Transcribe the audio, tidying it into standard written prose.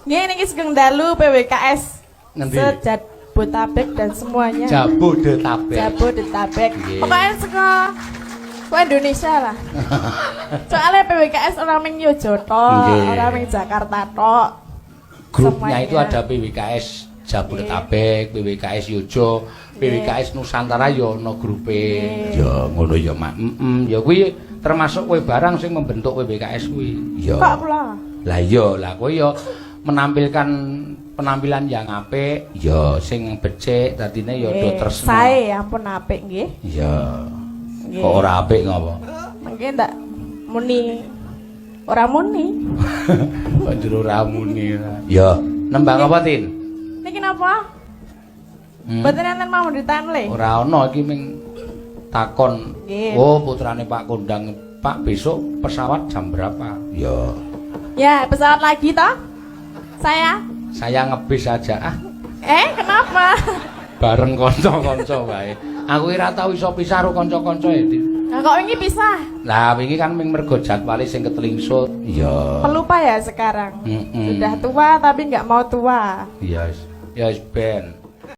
Nggih niki sugeng dalu PWKS. Ngendi? Jabodetabek dan semuanya. Jabodetabek. Jabodetabek. Nggih. Pokoknya saka Indonesia lah. Soalnya PWKS orang ming Yojoto, Nggih. orang ming Jakarta tok. Grupnya Semuanya. itu ada PWKS Jabodetabek, PWKS Yojo, PWKS Nusantara ya ana grupe. Ya ngono ya, Mak. Ya kuwi termasuk kowe barang sing membentuk PWKS kuwi. Ya. Kok kula? Lah iya, lah kowe ya menampilkan penampilan yang apik, ya sing becik dadine ya do tresno. Sae ampun apik nggih. Ya. Nggih. Kok ora apik ngopo? Mungkin ndak muni ora muni. Kok jero ora muni. Ya, nembang apa, Tin? Niki napa? Mboten enten mau ditanle. Ora ana iki ming takon. Nggih. Oh, putrane Pak Kondang, Pak besok pesawat jam berapa? Ya. Ya, pesawat lagi toh? Saya ngebis aja ah. Kenapa? Bareng kanca-kanca wae. Aku ora tau iso pisah karo kanca-kanca ya, Tin. Nah, kok ini pisah? Lah wingi kan ming mergo jadwale sing ketelingsut. Iya. Pelupa ya sekarang. Sudah tua tapi nggak mau tua. Iya. Ya wis ben.